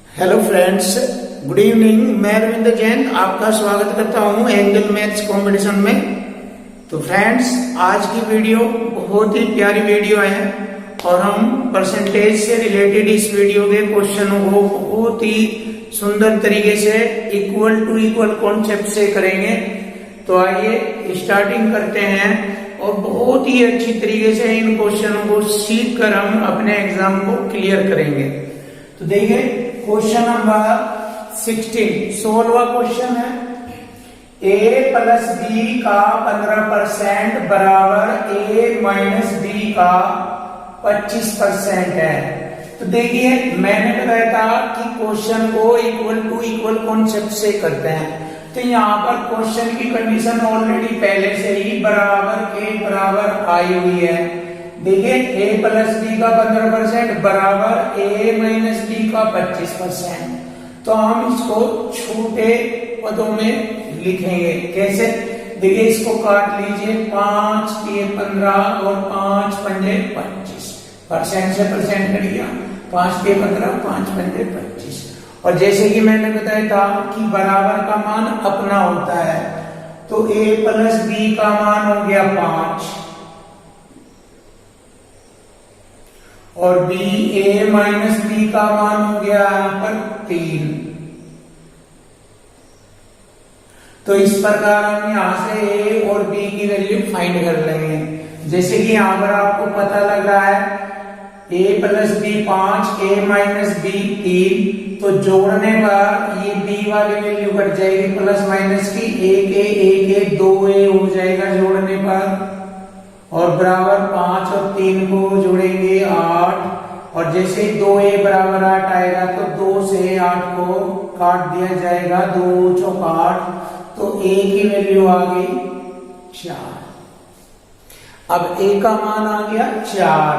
Hello friends, good evening. मैं रविंद्र जैन आपका स्वागत करता हूं एंजल मैथ्स कंपटीशन में। तो फ्रेंड्स, आज की वीडियो बहुत ही प्यारी वीडियो है और हम परसेंटेज से रिलेटेड इस वीडियो के क्वेश्चनों को बहुत ही सुंदर तरीके से इक्वल टू इक्वल कॉन्सेप्ट से करेंगे। तो आइए स्टार्टिंग करते हैं और बहुत ही अच्छी तरीके से इन क्वेश्चनों को सीख कर हम अपने एग्जाम को क्लियर करेंगे। तो देखिए क्वेश्चन नंबर 16 16वां क्वेश्चन है। a प्लस बी का 15% बराबर a माइनस बी का 25% है। तो देखिए मैंने बताया था कि क्वेश्चन को इक्वल टू इक्वल कॉन्सेप्ट से करते हैं। तो यहाँ पर क्वेश्चन की कंडीशन ऑलरेडी पहले से ही बराबर के बराबर आई हुई है। देखिए a प्लस बी का 15% बराबर a माइनस बी का 25%। तो हम इसको छोटे पदों में लिखेंगे। कैसे? देखिए इसको काट लीजिए, 5 के 15 और 5 पंजे 25। परसेंट से परसेंट कट गया, 5 के 15 5 पंजे 25। और जैसे कि मैंने बताया था कि बराबर का मान अपना होता है, तो a प्लस बी का मान हो गया 5 और b a माइनस बी का मान हो गया यहां पर 3। तो इस प्रकार हम यहां से a और b की वैल्यू फाइंड कर लेंगे। जैसे कि यहां पर आपको पता लग रहा है a plus B 5 a minus B 3, तो जोड़ने पर ये b वाली वैल्यू कट जाएगी प्लस माइनस की, 1 2a हो जाएगा जोड़ने पर, और बराबर 5 और 3 को जोड़ेंगे 8। और जैसे 2a बराबर 8 आएगा तो 2 से 8 को काट दिया जाएगा, 2 चौक 8, तो a की वैल्यू आ गई 4। अब a का मान आ गया 4।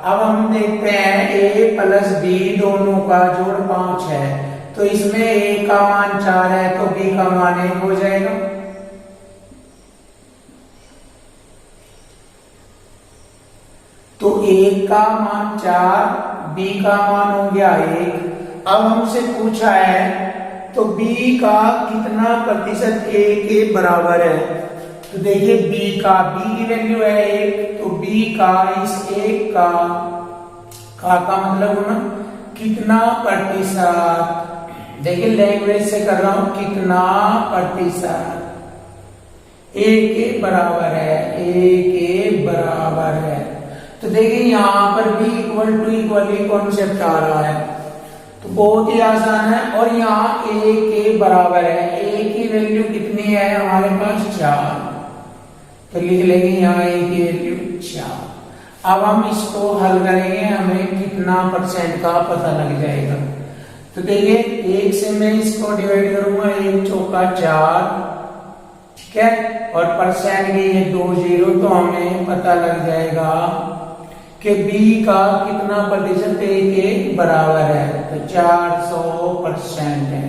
अब हम देखते हैं a प्लस b दोनों का जोड़ 5 है, तो इसमें a का मान 4 है तो b का मान 1 हो जाएगा। तो a का मान 4, b का मान हो गया 1। अब हमसे पूछा है तो b का कितना प्रतिशत a के बराबर है। तो देखिए b की वैल्यू है 1, तो b का इस 1 का मतलब ना कितना प्रतिशत। देखिए लैंग्वेज से कर रहा हूं, कितना प्रतिशत a के बराबर है, a के बराबर है। तो देखिए यहाँ पर भी इक्वल टू इक्वल ही कॉन्सेप्ट आ रहा है, तो बहुत ही आसान है। और यहाँ a के बराबर है, a की वैल्यू कितनी है हमारे पास 4, तो लिख लेंगे यहाँ a की वैल्यू 4। अब हम इसको हल करेंगे, हमें कितना परसेंट का पता लग जाएगा। तो देखिए 1 से मैं इसको डिवाइड करूंगा, 1 चौका 4, ठीक है, और परसेंट के ये 2 0, तो हमें पता लग जाएगा कि b का कितना प्रतिशत a के बराबर है, तो 400% है।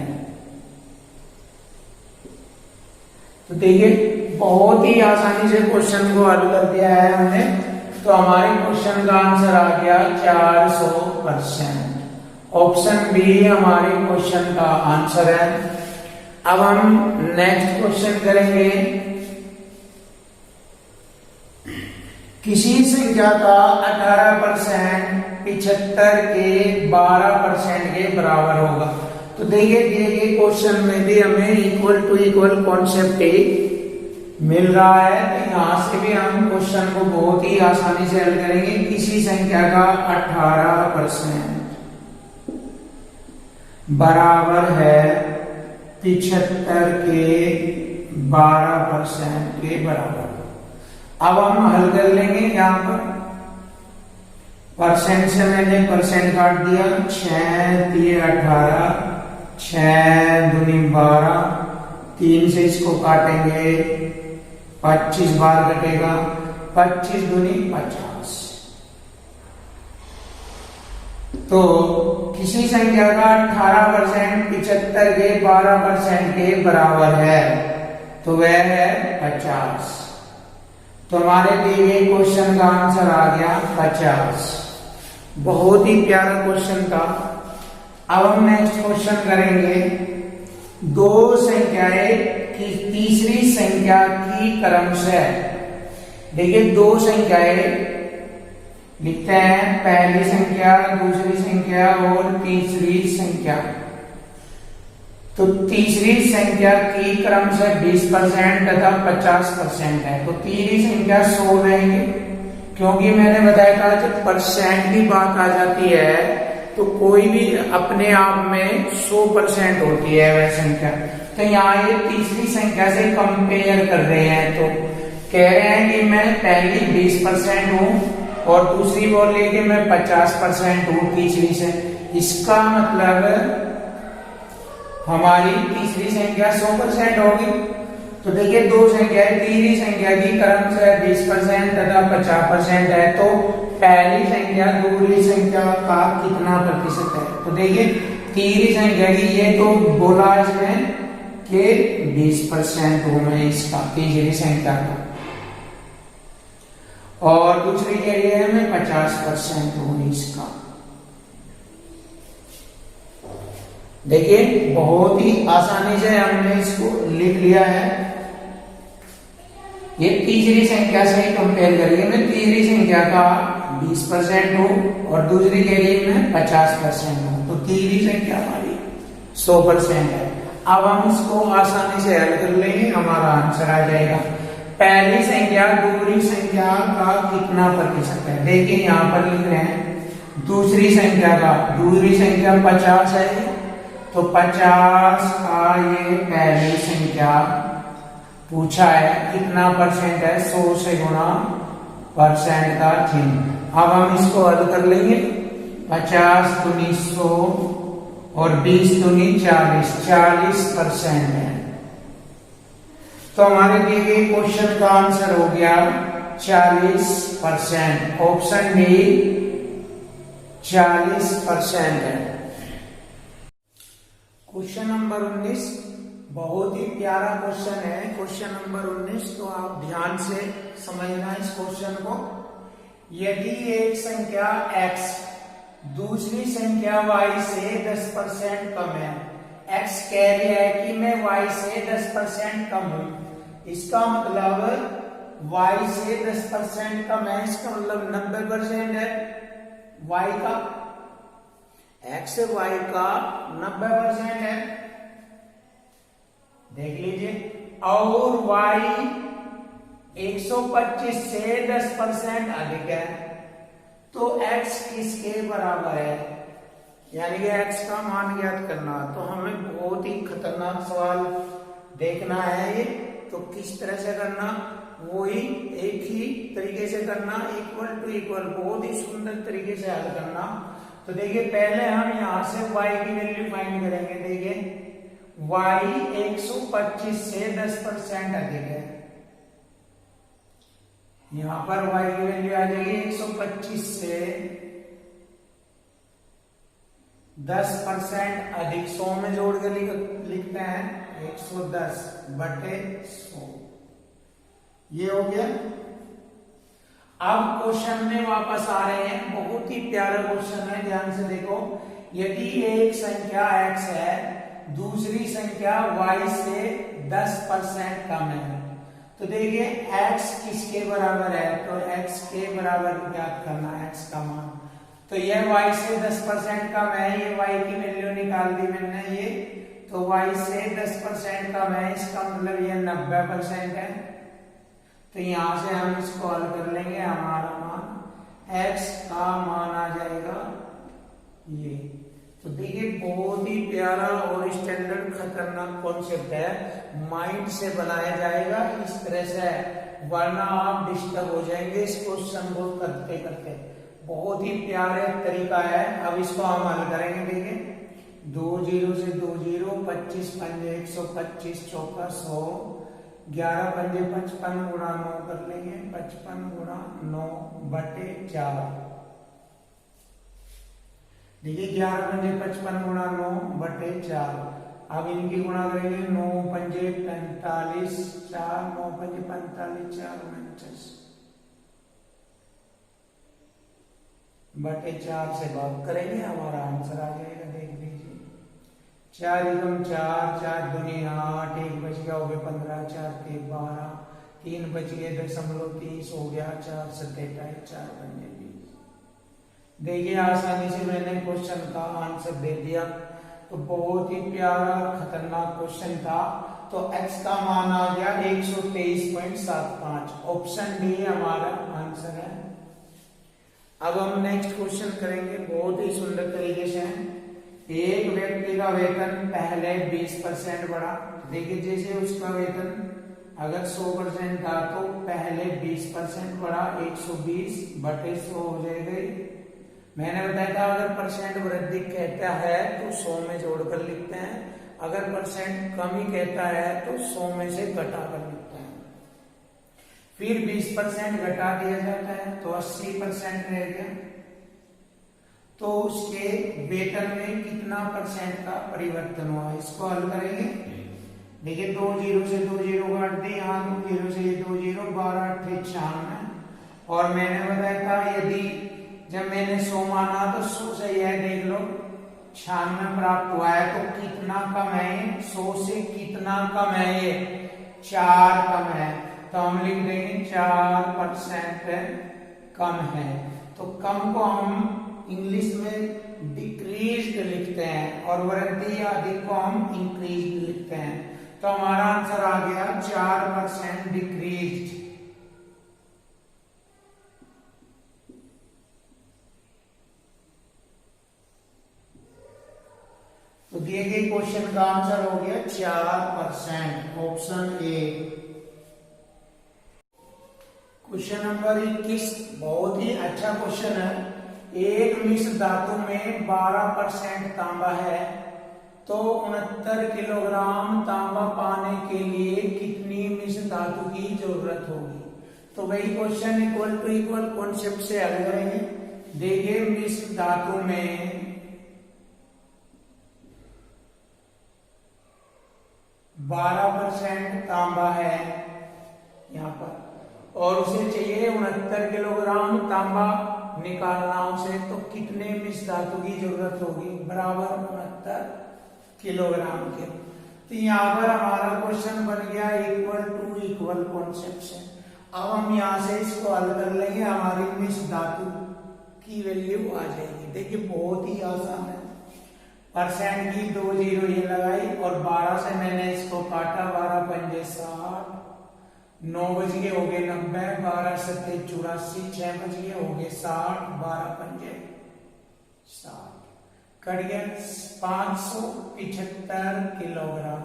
तो देखिए बहुत ही आसानी से क्वेश्चन को हल कर दिया है हमने। तो हमारे क्वेश्चन का आंसर आ गया 400%। ऑप्शन बी हमारे क्वेश्चन का आंसर है। अब हम नेक्स्ट क्वेश्चन करेंगे। किसी संख्या का 18% 75 के 12% के बराबर होगा। तो देखिए क्वेश्चन में भी हमें इक्वल टू इक्वल कॉन्सेप्ट मिल रहा है, तो यहां से भी हम क्वेश्चन को बहुत ही आसानी से हल करेंगे। किसी संख्या का 18% बराबर है 75 के 12% के बराबर। अब हम हल कर लेंगे। यहाँ पर परसेंट से मैंने परसेंट काट दिया, 6 3 18, 6 दूनी 12, 3 से इसको काटेंगे 25 बार कटेगा, 25 दूनी 50। तो किसी संख्या का 18% 75 के 12% के बराबर है, तो वह है 50। तो हमारे दिए गए क्वेश्चन का आंसर आ गया 50। बहुत ही प्यारा क्वेश्चन था। अब हम नेक्स्ट क्वेश्चन करेंगे, दो संख्याएं की तीसरी संख्या की क्रमशः। देखिए दो संख्याएं लिखते हैं, पहली संख्या, दूसरी संख्या और तीसरी संख्या। तो तीसरी संख्या की क्रमशः 20% तथा 50% है, तो तीसरी संख्या 100 रहेंगे, क्योंकि मैंने बताया था जब परसेंट की बात आ जाती है तो कोई भी अपने आप में 100% होती है वह संख्या। तो यहाँ ये तीसरी संख्या से कंपेयर कर रहे हैं, तो कह रहे हैं कि मैं पहली 20% हूं और दूसरी बोल रही कि मैं 50% हूं तीसरी से। इसका मतलब हमारी तीसरी संख्या 100% होगी। तो देखिए दो संख्याएं, तीसरी संख्या की क्रमशः 20% तथा 50% है, तो पहली संख्या दूसरी संख्या का कितना प्रतिशत है। तो देखिए तीसरी संख्या की ये तो बोला इसमें कि 20% हूं मैं इसका, तीसरी संख्या का, और दूसरी कह रही है मैं 50% हूं इसका। देखिए बहुत ही आसानी से हमने इसको लिख लिया है। ये तीसरी संख्या से कंपेयर करिए, मैं तीसरी संख्या का 20% हूं और दूसरी के लिए मैं 50% हूं, तो तीसरी संख्या हमारी 100% है। अब हम इसको आसानी से हल कर लेंगे, हमारा आंसर आ जाएगा। पहली संख्या दूसरी संख्या का कितना प्रतिशत है। देखिए यहां पर लिख रहे हैं दूसरी संख्या का, दूसरी संख्या 50 है, तो 50 का ये पहली संख्या पूछा है कितना परसेंट है, 100 से गुणा परसेंट का चिन्ह। अब हम इसको हल कर लेंगे, 50 दूनी 100 और 20 दूनी 40, 40% है। तो हमारे दिए गए क्वेश्चन का आंसर हो गया 40%। ऑप्शन डी 40% है। क्वेश्चन नंबर 19 बहुत ही प्यारा क्वेश्चन है, क्वेश्चन नंबर 19। तो आप ध्यान से समझना इस क्वेश्चन को। यदि एक संख्या x दूसरी संख्या y से 10% कम है, x कह रहा है कि मैं y से 10% कम हूं, इसका मतलब y से 10% कम है, इसका मतलब 90% है y का, x y का 90% है। देख लीजिए, और y 125 से 10% अधिक है, तो x किसके बराबर है, यानी कि x का मान ज्ञात करना। तो हमें बहुत ही खतरनाक सवाल देखना है ये। तो किस तरह से करना, वही एक ही तरीके से करना, इक्वल टू इक्वल, बहुत ही सुंदर तरीके से हल करना। तो देखिए पहले हम यहां से y की वैल्यू फाइंड करेंगे। देखिए y 125 से 10% अधिक है, यहां पर y की वैल्यू आ जाएगी 125 से 10% अधिक, 100 में जोड़ के लिखते हैं 110 बटे 100, ये हो गया। अब क्वेश्चन में वापस आ रहे हैं, बहुत ही प्यारा क्वेश्चन है, ध्यान से देखो। यदि एक संख्या x है, दूसरी संख्या y से 10% कम है, तो देखिए x किसके बराबर है, तो x के बराबर ज्ञात करना है, x का मान। तो यह y से 10% कम है, ये y की वैल्यू निकाल दी मैंने, ये तो y से 10% कम है, इसका मतलब ये 90% है। तो यहां से हम इसको हल कर लेंगे, हमारा मान x का मान आ जाएगा ये। तो देखिए बहुत ही प्यारा और स्टैंडर्ड खतरनाक कॉन्सेप्ट है, माइंड से बनाया जाएगा इस तरह से, वरना आप डिस्टर्ब हो जाएंगे इस क्वेश्चन को करते करते। बहुत ही प्यारे तरीका है। अब इसको हम हल करेंगे। देखिए 2 0 से 2 0, 25 पंजे 125, चौका 100, 11 पंजे 55 गुणा 9 कर लेंगे, 55 गुणा 9 बटे 4। देखिए 11 पंजे 55 गुणा 9 बटे 4। अब इनकी गुणा करेंगे, 9 पंजे 45, 4 9 पंजे 45, 4 49 बटे 4 से भाग करेंगे, हमारा आंसर आ जाएगा। देख लीजिए 4 एकम 4, 4 दूनी 8, 1 बच गया, हो गया 15, 4 के 12, 3 बच गए 0.30 हो गया, 4 7 4 बन गए 20। देखिए आसानी से मैंने क्वेश्चन का आंसर दे दिया। तो बहुत ही प्यारा खतरनाक क्वेश्चन था। तो x का मान आ गया 123.75। ऑप्शन डी हमारा आंसर है। अब हम नेक्स्ट क्वेश्चन करेंगे, बहुत ही सुंदर तरीके से। एक व्यक्ति का वेतन पहले 20% बढ़ा। देखिए जैसे उसका वेतन अगर 100% था तो पहले 20% बढ़ा, 120/100 हो जाएगा। मैंने बताया था अगर परसेंट वृद्धि कहता है तो 100 में जोड़कर लिखते हैं, अगर परसेंट कमी कहता है तो 100 में से घटाकर लिखते हैं। फिर 20% घटा दिया जाता है तो 80% रह गया। तो उसके वेतन में कितना परसेंट का परिवर्तन हुआ, इसको हल करेंगे। देखिए 2 0 से 2 0 काट दे, यहाँ 2 0 से 2 0, 12 8 96। और मैंने बताया था यदि जब मैंने 100 माना तो 100 से यह देख लो 96 प्राप्त हुआ है, तो कितना कम है, 100 से कितना कम है, ये 4 कम है। तो हम लिख देंगे 4% कम है। तो कम को हम इंग्लिश में डिक्रीज्ड लिखते हैं और वृद्धि या अधिक को हम इंक्रीज्ड लिखते हैं। तो हमारा आंसर आ गया 4% डिक्रीज्ड। तो दिए गए क्वेश्चन का आंसर हो गया 4%, ऑप्शन ए। क्वेश्चन नंबर 21 बहुत ही अच्छा क्वेश्चन है। एक मिश्र धातु में 12% तांबा है, तो 69 किलोग्राम तांबा पाने के लिए कितनी मिश्र धातु की जरूरत होगी। तो वही question equal to equal concept से हल करेंगे। देखिए मिश्र धातु में 12% तांबा है यहाँ पर, और उसे चाहिए 69 किलोग्राम तांबा निकालना उसे, तो कितने मिश्र धातु की जरूरत होगी, बराबर 69 किलोग्राम के। तो यहाँ पर हमारा क्वेश्चन बन गया इक्वल टू इक्वल कॉन्सेप्ट से। अब हम यहाँ से इसको हल कर लेंगे, हमारी मिश्र धातु की वैल्यू आ जाएगी। देखिए बहुत ही आसान है। परसेंट की 2 0 ये लगाई और 12 से मैंने इसको काटा, 12 पंजे 60, 9 बज गए हो गए 90, 12 7 84, 6 बज गए हो गए 60, 12 पंजे 60, कट गया 575 किलोग्राम।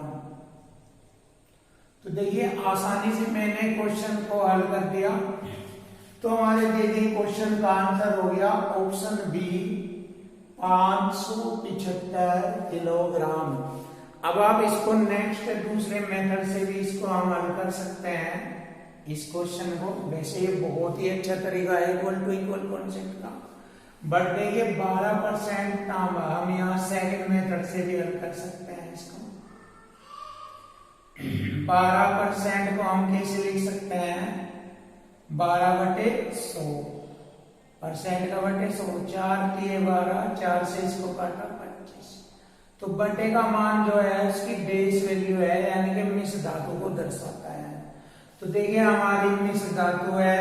तो देखिए आसानी से मैंने क्वेश्चन को हल कर दिया। तो हमारे दिए गए क्वेश्चन का आंसर हो गया ऑप्शन बी, 575 किलोग्राम। अब आप इसको नेक्स्ट दूसरे मेथड से भी इसको हम हल कर सकते हैं इस क्वेश्चन को। वैसे ये बहुत ही अच्छा तरीका है इक्वल टू इक्वल कॉन्सेप्ट का। बट देखिए 12% तांबा हम यहाँ सेकंड मेथड से भी हल कर सकते हैं इसको। 12% को हम कैसे लिख सकते हैं, 12/100, परसेंट का बटे 100, 4 के 12, 4 से इसको काटा 25। तो बटे का मान जो है उसकी बेस वैल्यू है, यानी कि मिश्र धातु को दर्शाता है। तो देखिए हमारी मिश्र धातु है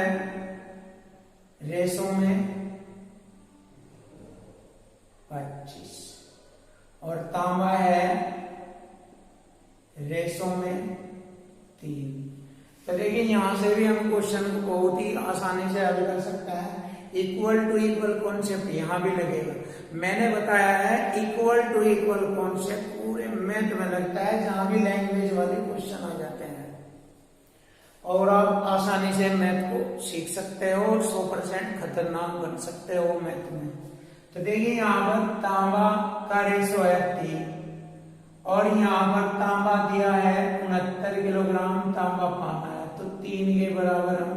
रेशो में 25 और तांबा है रेशो में 3। तो देखिए यहां से भी हम क्वेश्चन को बहुत ही आसानी से हल कर सकते हैं। इक्वल टू इक्वल कॉन्सेप्ट यहां भी लगेगा। मैंने बताया है इक्वल टू इक्वल कॉन्सेप्ट पूरे मैथ में लगता है जहां भी लैंग्वेज वाले क्वेश्चन आ जाते हैं, और आप आसानी से मैथ को सीख सकते हो और 100% खतरनाक बन सकते हो मैथ में। तो देखिए यहाँ पर तांबा का रेशो है 3 और यहाँ पर तांबा दिया है 69 किलोग्राम तांबा पाना है, तो 3 के बराबर हम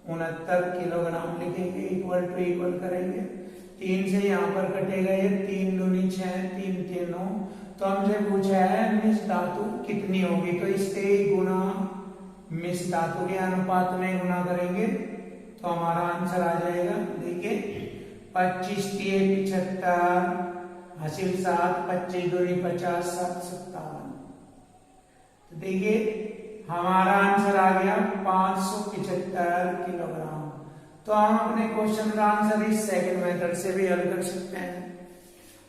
69 किलोग्राम लिखेंगे, इक्वल टू इक्वल करेंगे। 3 से यहाँ पर कटेगा ये, 3 दूनी 6, 3 3 9। तो हमसे पूछा है मिश्र धातु कितनी होगी, तो इससे गुना मिश्र धातु के अनुपात में गुना करेंगे तो हमारा आंसर आ जाएगा। देखिए 25 3 75 हासिल 7, 25 दूनी 50, 7 57। तो देखिए हमारा आंसर आ गया 575 किलोग्राम। तो हम अपने क्वेश्चन का आंसर इस सेकंड मेथड से भी हल कर सकते हैं।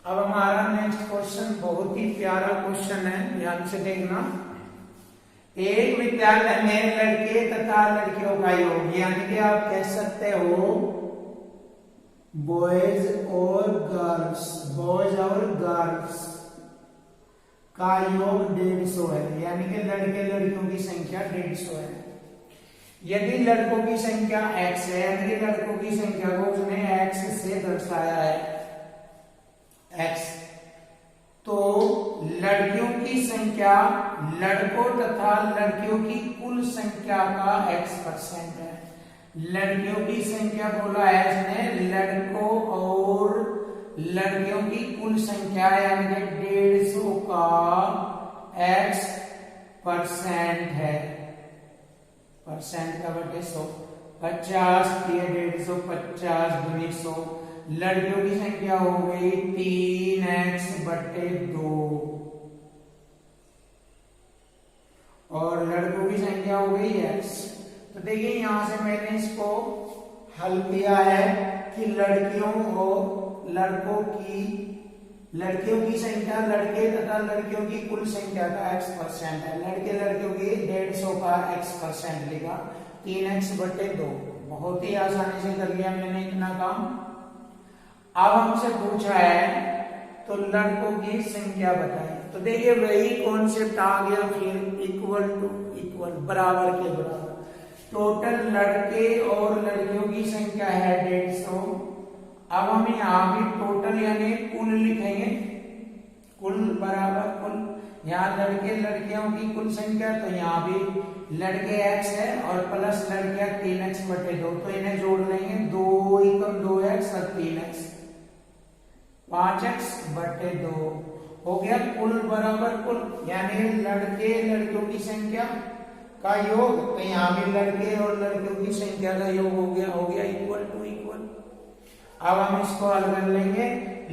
अब हमारा नेक्स्ट क्वेश्चन बहुत ही प्यारा क्वेश्चन है, ध्यान से देखना। एक विद्यालय में लड़के तथा लड़कियों का योग, यानी कि आप कह सकते हो बॉयज और गर्ल्स का योग 150 है, यानी कि लड़के लड़कियों की संख्या 150 है। यदि लड़कों की संख्या x है, यानी कि लड़कों की संख्या को उसने x से दर्शाया है x, तो लड़कियों की संख्या लड़कों तथा लड़कियों की कुल संख्या का x% है। लड़कियों की संख्या बोला है इसने, लड़कों और लड़कियों की कुल संख्या यानी कि 150 का x% है, परसेंट का बटे 100, 50 दिए 150, 50 दूनी 100। लड़कियों की संख्या हो गई 3x/2 और लड़कों की संख्या हो गई x। तो देखिए यहां से मैंने इसको हल किया है कि लड़कियों की संख्या लड़के तथा लड़कियों की कुल संख्या का x% है। लड़के लड़कियों की 150 का x% लिखा, 3x/2। बहुत ही आसानी से कर लिया मैंने इतना काम। अब हमसे पूछा है तो लड़कों की संख्या बताएं। तो देखिए वही कॉन्सेप्ट आ गया फिर, इक्वल टू इक्वल, बराबर के बराबर। टोटल लड़के और लड़कियों की संख्या है 150। अब हम यहाँ भी टोटल यानी कुल लिखेंगे, कुल बराबर कुल। यहाँ लड़के लड़कियों की कुल संख्या, तो यहाँ भी लड़के x है और प्लस लड़कियां 3x/2, तो इन्हें जोड़ लेंगे, 2 × 2x और 3x, 5x/2 हो गया कुल बराबर कुल, यानी लड़के लड़कियों की संख्या का योग। तो यहाँ भी लड़के और लड़कियों की संख्या का योग हो गया इक्वल टू इक्वल। अब हम इसको हल कर लेंगे।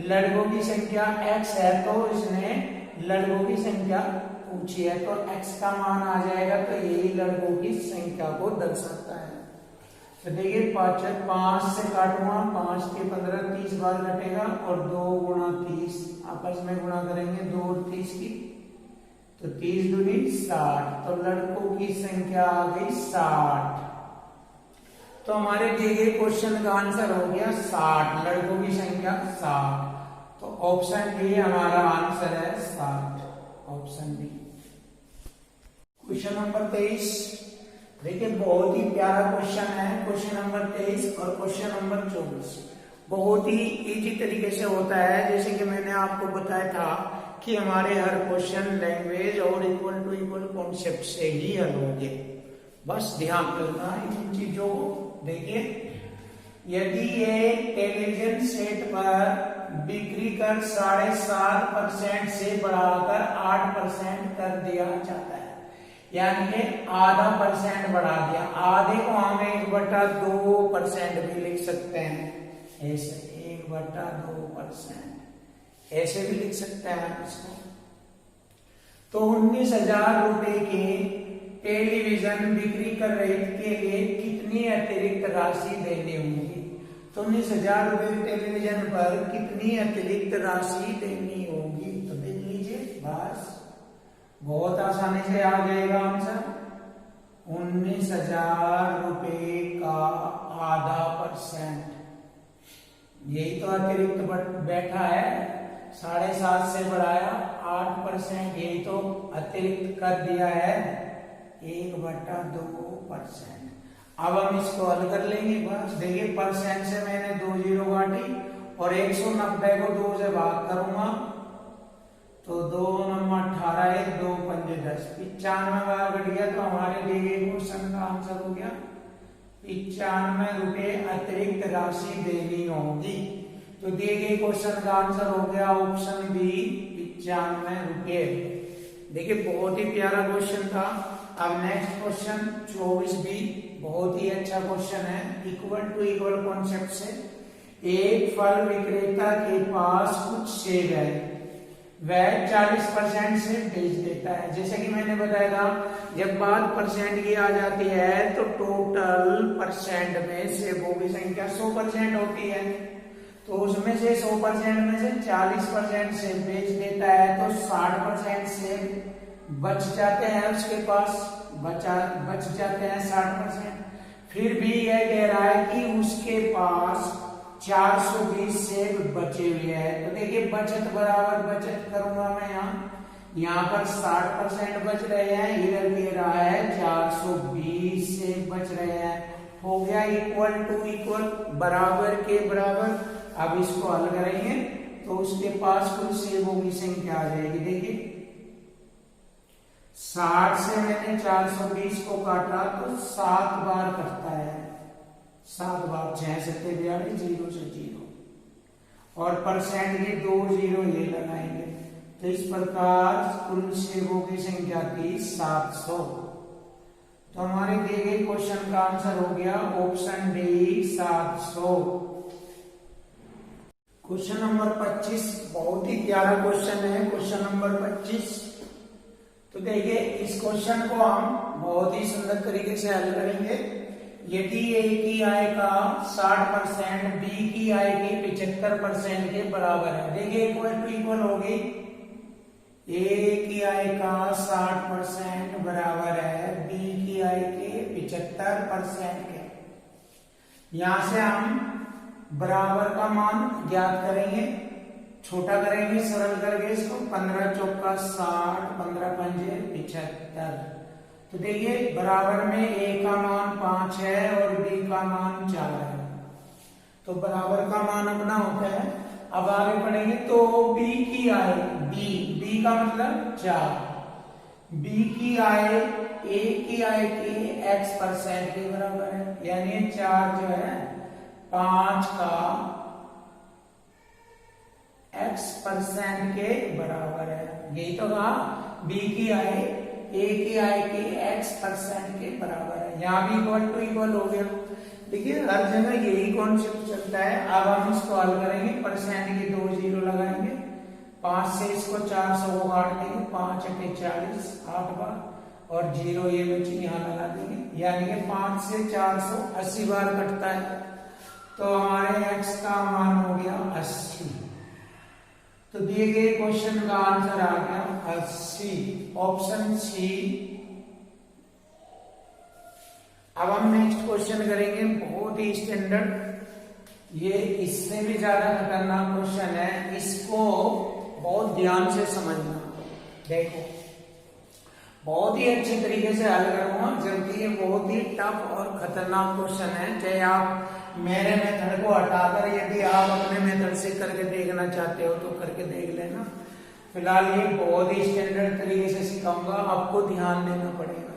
लड़कों की संख्या x है तो इसने लड़कों की संख्या पूछी है, तो x का मान आ जाएगा, तो यही लड़कों की संख्या को दर्शाता है। तो देखिए 5 से काटूंगा, 5 के 15, 30 बार कटेगा और 2 × 30 आपस में गुणा करेंगे, 2 और 30 की, तो 30 दूनी 60। तो लड़कों की संख्या आ गई 60। तो हमारे दिए गए क्वेश्चन का आंसर हो गया 60, लड़कों की संख्या 60। तो ऑप्शन डी हमारा आंसर है 60, ऑप्शन डी। क्वेश्चन नंबर 23, देखिए बहुत ही प्यारा क्वेश्चन है, क्वेश्चन नंबर 23 और क्वेश्चन नंबर 24। बहुत ही इजी तरीके से होता है, जैसे कि मैंने आपको बताया था कि हमारे हर क्वेश्चन लैंग्वेज और इक्वल टू इक्वल कॉन्सेप्ट से ही हल होंगे। बस ध्यान रखना इन चीजों को। देखिए यदि ये टेलीविजन सेट पर बिक्री कर 7.5% से बढ़ाकर 8% कर दिया जाता है, यानी कि आधा % बढ़ा दिया। आधे को हम 1/2% भी लिख सकते हैं, ऐसे 1/2% ऐसे भी लिख सकते हैं इसको। तो 19,000 रुपए की टेलीविजन बिक्री कर रहे के लिए कितनी अतिरिक्त राशि देनी होगी? तो 19,000 रुपए टेलीविजन पर कितनी अतिरिक्त राशि देनी होगी? तो देख लीजिए, बस बहुत आसानी से आ जाएगा आंसर। 19,000 रुपए का आधा %, यही तो अतिरिक्त बैठा है। 7.5 से बढ़ाया 8%, यही तो अतिरिक्त कर दिया है 1/2%। अब हम इसको हल कर लेंगे। बस देखिए % से मैंने 2 जीरो काटी और 190 को 2 से भाग करूंगा, तो 2 × 18 2 × 10, 95 बार कट गया। तो हमारे दिए गए क्वेश्चन का आंसर हो गया 95 रुपए अतिरिक्त राशि देनी होगी। तो दिए गए क्वेश्चन का आंसर हो गया ऑप्शन बी, 95 रुपए। देखिए बहुत ही प्यारा क्वेश्चन था। अब नेक्स्ट क्वेश्चन 24 भी बहुत ही अच्छा क्वेश्चन है, इक्वल टू इक्वल कॉन्सेप्ट से। एक फल विक्रेता के पास कुछ सेब है, वह 40% से बेच देता है। जैसे कि मैंने बताया था, जब बात परसेंट की आ जाती है तो टोटल परसेंट में सेबों की संख्या 100% होती है, तो उसमें से 100% में से 40% सेब बेच देता है, तो 60% सेब बच जाते हैं उसके पास, बच जाते हैं 60%। फिर भी यह कह रहा है कि उसके पास 420 सेब बचे हुए हैं। तो देखिए बचत बराबर बचत करूंगा मैं, यहाँ पर 60% बच रहे हैं, इधर दे रहा है 420 सेब बच रहे हैं, हो गया इक्वल टू इक्वल, बराबर के बराबर। अब इसको हल करेंगे तो उसके पास कुल सेबों की संख्या आ जाएगी। देखिए 60 से मैंने 420 को काटा तो 7 बार कटता है, 7 बार, 6 सत्ते 42, 0 से 0, और परसेंट के 2 जीरो ये लगाएंगे, तो इस प्रकार कुल सेबों की संख्या थी 700। तो हमारे दिए गए क्वेश्चन का आंसर हो गया ऑप्शन डी 700। क्वेश्चन नंबर 25 बहुत ही प्यारा क्वेश्चन है, क्वेश्चन नंबर 25। तो देखिए इस क्वेश्चन को हम बहुत ही सुंदर तरीके से हल करेंगे। यदि ए की आय का 60% बी की आय के 75% के बराबर है, देखिए इक्वल टू इक्वल होगी, ए की आय का 60% बराबर है बी की आय के 75% के। यहां से हम बराबर का मान ज्ञात करेंगे, छोटा करेंगे सरल करके इसको, 15 चौका 60, 15 पंजे 75। तो देखिए बराबर में ए का मान 5 है और बी का मान 4 है, तो बराबर का मान अपना होता है। अब आगे पढ़ेंगे तो बी की आय, बी का मतलब 4, बी की आय ए की आय के x% के बराबर है, यानी 4 जो है 5 का x% के बराबर है। यही तो कहा, बी की आय ए की आय के x% के बराबर है, यहां भी इक्वल टू इक्वल हो गया। देखिए हर जगह यही कॉन्सेप्ट चलता है। अब हम इसको हल करेंगे, परसेंट के 2 जीरो लगाएंगे, 5 से इसको 400 को काट देंगे, 5 × 40 8 बार, और 0 ये बच्चे यहाँ लगा देंगे, यानी कि 5 से 480 बार कटता है, तो हमारे x का मान हो गया 80। तो दिए गए क्वेश्चन का आंसर आ गया 80, ऑप्शन सी। अब हम नेक्स्ट क्वेश्चन करेंगे, बहुत ही स्टैंडर्ड, ये इससे भी ज्यादा खतरनाक क्वेश्चन है, इसको बहुत ध्यान से समझना। देखो बहुत ही अच्छे तरीके से हल करूंगा, जबकि ये बहुत ही टफ और खतरनाक क्वेश्चन है। चाहे आप मेरे मेथड को हटाकर यदि आप अपने मेथड से करके देखना चाहते हो तो करके देख लेना। फिलहाल ये बहुत ही स्टैंडर्ड तरीके से सिखाऊंगा, आपको ध्यान देना पड़ेगा।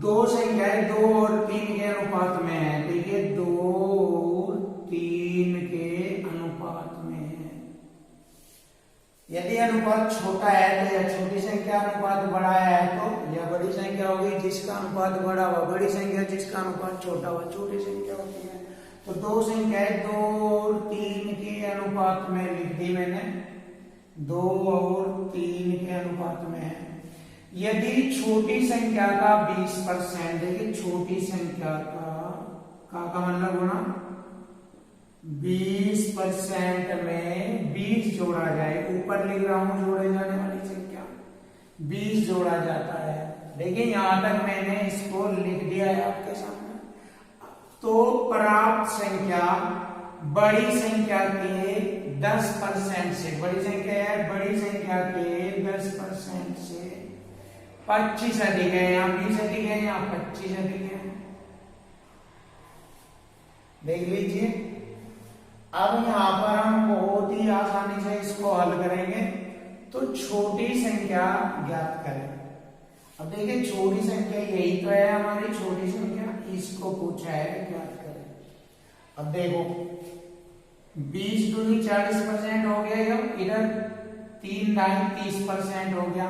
दो संख्याएं 2 और 3 के अनुपात में है, देखिए 2 3 के अनुपात में है। यदि अनुपात छोटा है तो यह छोटी संख्या, अनुपात बड़ा है तो यह बड़ी संख्या होगी, जिसका अनुपात बड़ा हुआ बड़ी संख्या, जिसका अनुपात छोटा हुआ छोटी संख्या होती है। तो दो संख्याएं 2 और 3 के अनुपात में लिख दी मैंने, 2 और 3 के अनुपात में है। यदि छोटी संख्या का 20%, देखिए छोटी संख्या का मतलब होना 20% में 20 जोड़ा जाए, ऊपर लिख रहा हूं जोड़े जाने वाली संख्या 20 जोड़ा जाता है। देखिए यहां तक मैंने इसको लिख दिया है आपके सामने। तो प्राप्त संख्या बड़ी संख्या के 10% से, बड़ी संख्या है, बड़ी संख्या के 10% से 25 अधिक है, यहाँ 20 अधिक है, यहाँ 25 अधिक है। देख लीजिए, अब यहां पर हम बहुत ही आसानी से इसको हल करेंगे। तो छोटी संख्या ज्ञात करें। अब देखिए छोटी संख्या यही तो है हमारी छोटी संख्या, इसको पूछा है ज्ञात करें। अब देखो 20 दूनी 40% हो गया, इधर 3 9 30% हो गया,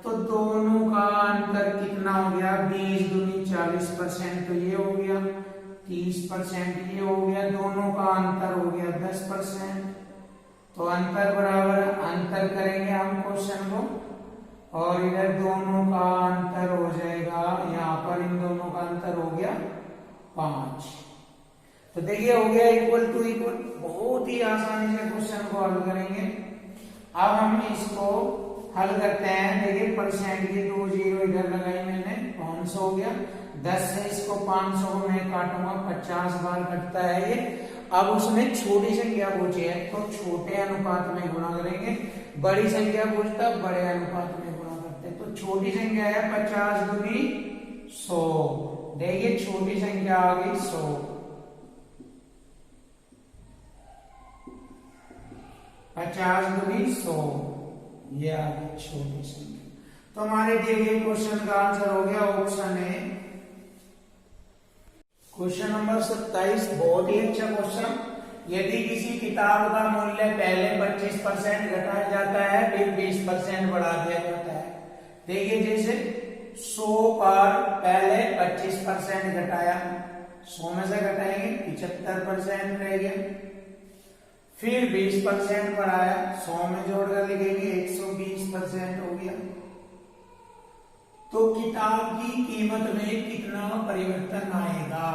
तो दोनों का अंतर कितना हो गया, 20 दूनी 40%, तो ये हो गया 30%, ये हो गया, दोनों का अंतर हो गया 10%। तो अंतर बराबर अंतर करेंगे हम क्वेश्चन को, और इधर दोनों का अंतर हो जाएगा, यहाँ पर इन दोनों का अंतर हो गया 5। तो देखिए हो गया इक्वल टू इक्वल। बहुत ही आसानी से क्वेश्चन को हल करेंगे। अब हम इसको हल करते हैं। देखिए परसेंट की 2 जीरो इधर लगाई मैंने, 500 हो गया। 10 से इसको 500 को मैं काटूंगा, 50 बार कटता है ये। अब उसमें छोटी संख्या पूछी है तो छोटे अनुपात में गुणा करेंगे, बड़ी संख्या पूछता बड़े अनुपात में गुणा करते। तो छोटी संख्या है 50 दूनी 100। देखिए छोटी संख्या आ गई 100, 50 दूनी 100, ये आ गई छोटी संख्या। तो हमारे दिए गए क्वेश्चन का आंसर हो गया ऑप्शन ए। क्वेश्चन नंबर 27, बहुत ही अच्छा क्वेश्चन। यदि किसी किताब का मूल्य पहले 25% घटाया जाता है फिर 20% बढ़ा दिया जाता है। देखिए जैसे 100 पर पहले 25% घटाया, 100 में से घटाएंगे 75% रह गया, फिर 20% बढ़ाया, 100 में जोड़कर लिखेंगे 120% हो गया। तो किताब की कीमत में कितना परिवर्तन आएगा?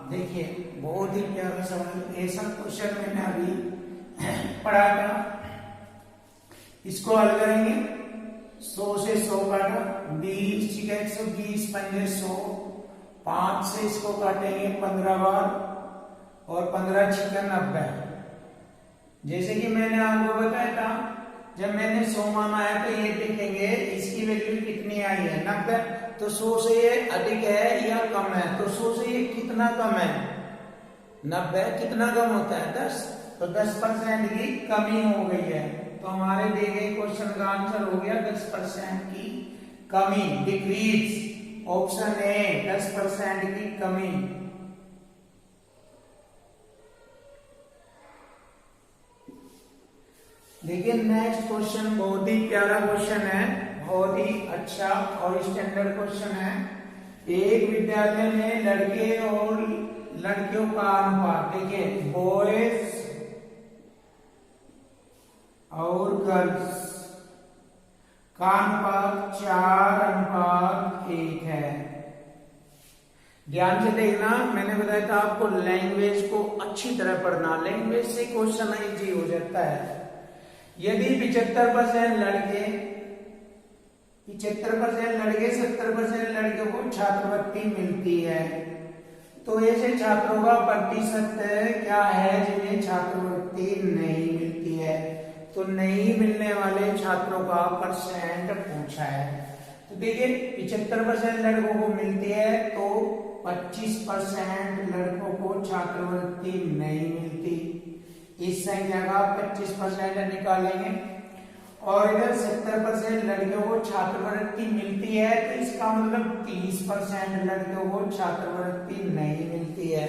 देखिए बहुत ही प्यारा सवाल, ऐसा क्वेश्चन मैंने अभी पढ़ा था। इसको हल करेंगे। 100 से 100 काटा, 20 छिका 120, 5 100, 5 से इसको काटेंगे 15 बार, और 15 छिका 90। जैसे कि मैंने आपको बताया था, जब मैंने 100 माना है तो ये देखेंगे इसकी वैल्यू कितनी आई है, 90। तो 100 से ये अधिक है या कम है? तो 100 से ये कितना कम है? 90। कितना कम होता है? 10। तो 10% की कमी हो गई है। तो हमारे दिए गए क्वेश्चन का आंसर हो गया 10% की कमी, डिक्रीज। ऑप्शन ए 10% की कमी। देखिए नेक्स्ट क्वेश्चन बहुत ही प्यारा क्वेश्चन है, बहुत ही अच्छा और स्टैंडर्ड क्वेश्चन है। एक विद्यालय में लड़के और लड़कियों का अनुपात, देखिए बॉयज और गर्ल्स का अनुपात 4:1 है। ध्यान से देखना, मैंने बताया था आपको लैंग्वेज को अच्छी तरह पढ़ना, लैंग्वेज से क्वेश्चन इजी हो जाता है। यदि 75% लड़के 70% लड़कियों को छात्रवृत्ति मिलती है, तो ऐसे छात्रों का प्रतिशत क्या है जिन्हें छात्रवृत्ति नहीं मिलती है? तो नहीं मिलने वाले छात्रों का परसेंट पूछा है। तो देखिए 75% लड़कों को मिलती है, तो 25% लड़कों को छात्रवृत्ति नहीं मिलती। इस संख्या का 25% निकालेंगे, और इधर 70% लड़कियों को छात्रवृत्ति मिलती है, तो इसका मतलब 30% लड़कियों को छात्रवृत्ति नहीं मिलती है।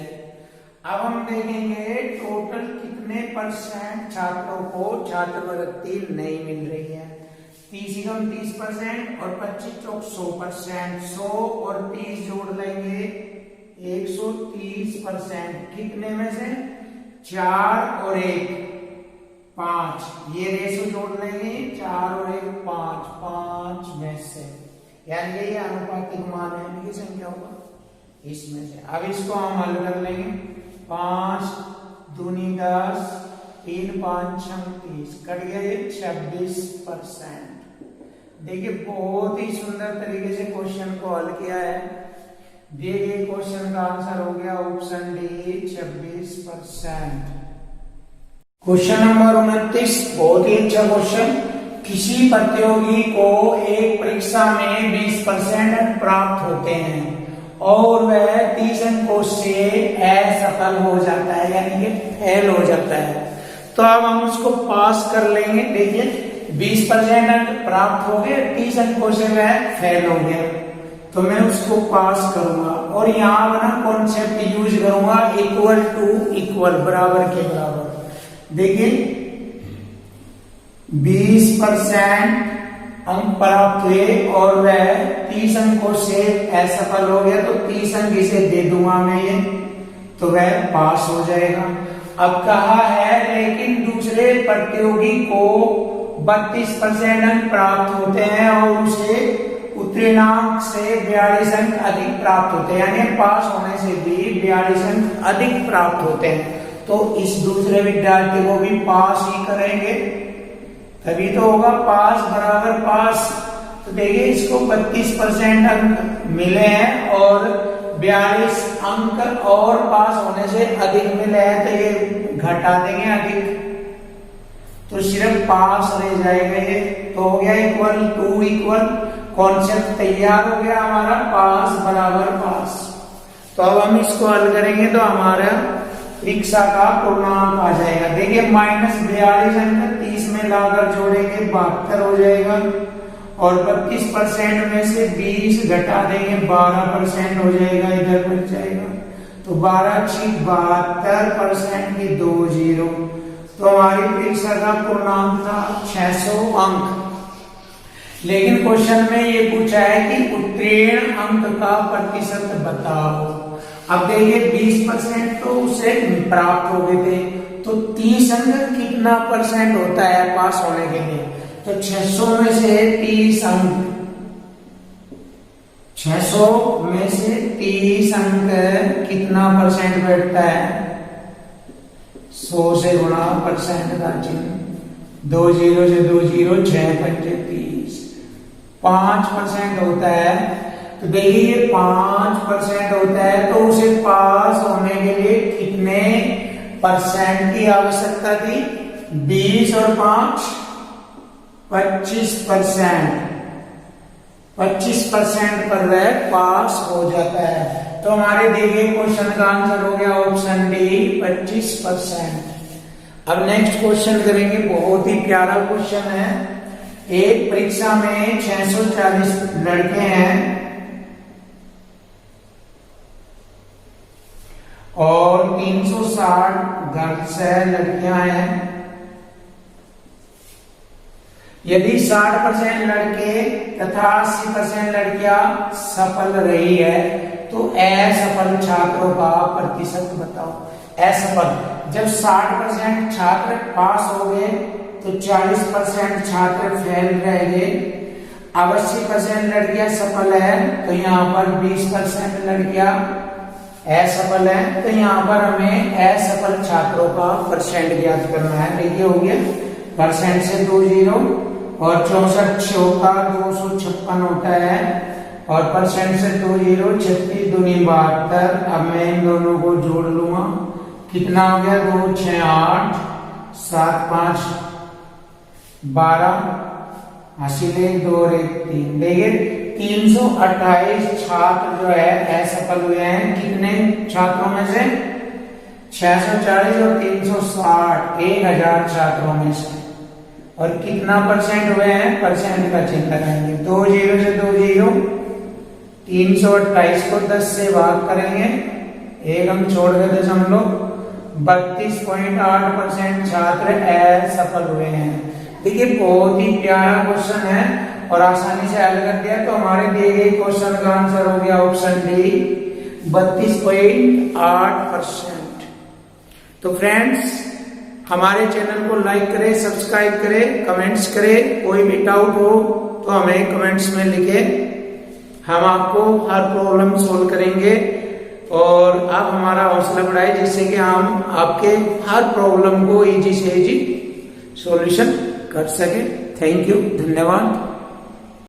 अब हम देखेंगे टोटल कितने परसेंट छात्रों को छात्रवृत्ति नहीं मिल रही है। 30 कम 30% और 25 चौक 100%, 100 और 30 जोड़ लेंगे 130%। कितने में से? 4 और 1 5, ये रेशो जोड़ लेंगे 4 और 1 5, 5 में से, यानी ये अनुपातिक मान है, इनकी संख्या होगा इसमें से। अब इसको हम हल कर लेंगे। 5 दूनी 10, 3 5 36, कट गया ये 26%। देखिए बहुत ही सुंदर तरीके से क्वेश्चन को हल किया है। दिए गए क्वेश्चन का आंसर हो गया ऑप्शन डी 26%। क्वेश्चन नंबर 29, बहुत ही अच्छा क्वेश्चन। किसी प्रतियोगी को एक परीक्षा में 20% प्राप्त होते हैं और वह 30 अंकों से असफल हो जाता है, यानी कि फेल हो जाता है। तो अब हम उसको पास कर लेंगे। देखिए 20% अंक प्राप्त हो गए, 30 अंकों से वह फेल हो गया, तो मैं उसको पास करूंगा, और यहाँ अपना कॉन्सेप्ट यूज करूंगा इक्वल टू इक्वल, बराबर के बराबर। देखिए 20% अंक प्राप्त हुए और वह 30 अंकों से असफल हो गया, तो 30 अंक इसे दे दूंगा मैं ये। तो वह पास हो जाएगा। अब कहा है लेकिन दूसरे प्रतियोगी को 32% अंक प्राप्त होते हैं और उसे उत्तीर्णांक से 42 अंक अधिक प्राप्त होते हैं, यानी पास होने से भी 42 अंक अधिक प्राप्त होते हैं। तो इस दूसरे विद्यार्थी को भी पास ही करेंगे, तभी तो होगा पास बराबर पास। तो देखिए इसको 32% अंक मिले हैं और 42 अंक और पास होने से अधिक मिले हैं, तो ये घटा देंगे अधिक, तो सिर्फ पास रह जाएगा ये। तो हो गया इक्वल टू इक्वल, कॉन्सेप्ट तैयार हो गया हमारा, पास बराबर पास। तो अब हम इसको हल करेंगे तो हमारा परीक्षा का पूर्णांक आ जाएगा। देखिए -42 अंक 30 में लाकर जोड़ेंगे 72 हो जाएगा और 32% में से 20 घटा देंगे 12% हो जाएगा, इधर बच जाएगा। तो 12 × 72% की 2 0। तो हमारी परीक्षा का पूर्णांक था 600 अंक। लेकिन क्वेश्चन में ये पूछा है कि उत्तीर्ण अंक का प्रतिशत बताओ। अब देखिए 20% तो उसे प्राप्त हो गए थे, तो 30 अंक कितना परसेंट होता है पास होने के लिए? तो 600 में से 30 अंक, 600 में से 30 अंक कितना परसेंट बैठता है? 100 से गुणा परसेंट का चिन्ह, 2 0 से 2 0, 6 5 30, 5% होता है। तो देखिए 5% होता है, तो उसे पास होने के लिए कितने परसेंट की आवश्यकता थी? 20 और 5 25%। 25% पर वह पास हो जाता है। तो हमारे दिए क्वेश्चन का आंसर हो गया ऑप्शन डी 25%। अब नेक्स्ट क्वेश्चन करेंगे, बहुत ही प्यारा क्वेश्चन है। एक परीक्षा में 640 लड़के हैं और 360 गर्ल्स है, लड़कियां हैं। यदि 60% लड़के तथा 80% लड़कियां सफल रही है तो असफल छात्रों का प्रतिशत बताओ। असफल, जब 60% छात्र पास हो गए तो 40% छात्र फेल रह गए। अब 80% लड़कियां सफल है तो यहाँ पर 20% लड़कियां असफल है, तो यहाँ पर हमें असफल छात्रों का परसेंट ज्ञात करना है। देखिए हो गया, परसेंट से 2 0 और 64 चौका 256 होता है और परसेंट से 2 0, 36 दूनी 72। अब मैं इन दोनों को जोड़ लूंगा, कितना हो गया? 2 6 8 7 5 12, 80 2 और 1 3। देखिए 328 छात्र जो है असफल हुए हैं। कितने छात्रों में से? 640 और 360, 1000 छात्रों में से। और कितना परसेंट हुए हैं? परसेंट का चिन्ह लगाएंगे, 2 0 से 2 0, 328 को 10 से भाग करेंगे, एक हम छोड़ गए दशमलव, 32.8% छात्र असफल हुए हैं। देखिए बहुत ही प्यारा क्वेश्चन है और आसानी से हल कर दिया। तो हमारे दिए गए क्वेश्चन का आंसर हो गया ऑप्शन डी 32.8%। तो फ्रेंड्स हमारे चैनल को लाइक करें, सब्सक्राइब करें, कमेंट्स करें। कोई भी डाउट हो तो हमें कमेंट्स में लिखें, हम आपको हर प्रॉब्लम सोल्व करेंगे और आप हमारा हौसला बढ़ाएं जिससे कि हम आपके हर प्रॉब्लम को इजी से इजी सॉल्यूशन कर सके। थैंक यू, धन्यवाद।